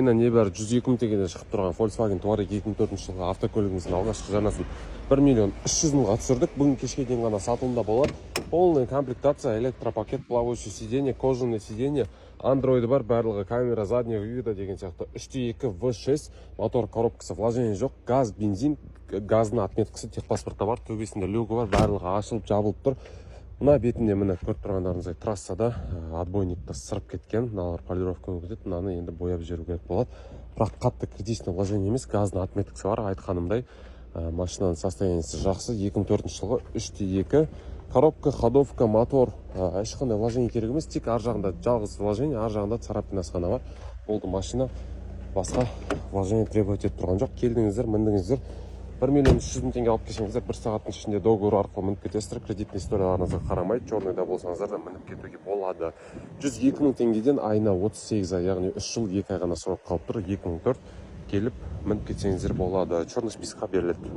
Небәрі 102 мың теңгеден шығып тұрған Volkswagen Touareg 2004 жылғы автокөлігіміздің алғашқы жарнасын 1 миллион 300 мыңға түсірдік. Бүгін кешке дейін ғана сатылымда болады. Полный комплектация, электропакет, плавающий сиденье, кожаный сиденье, андроиды бар, барлығы камера заднего вида деген сияқты. 3.2 V6 мотор коробкасы, вложение жоқ, газ, бензин, газның отметкасы техпаспортта бар, төбесінде люгі бар, барлығы ашылып жабылып тұр. Мына бетінде міне көріп тұрғандарыңыздай трассада отбойникті сырып кеткен, мыналар полировка өтеді, мынаны енді бояп жіберу керек болады. Бірақ қатты критичный вложение емес, газдың отметкасы бар. Айтқанымдай машинаның состояниесі жақсы. 2004 жылғы 3.2 коробка, ходовка, мотор, ешқандай вложение керек емес, тек ар жағында жалғыз вложение, ар жағында царапинасы ғана бар. Болды, машина басқа вложение требовать етіп тұрған жоқ. Келдіңіздер, міндіңіздер, 1 миллион 300 мың теңге алып келсеңіздер, 1 сағаттың ішінде договор арқылы мініп кетесіздер. Кредитный историяларыңызға қарамай, черныйда болсаңыздар да мініп кетуге болады. 102 мың теңгеден айына 38 ай, яғни 3 жыл 2 ай ғана срок қалып тұр. 2004 келіп мініп кетсеңіздер болады. Черный списокқа беріледі.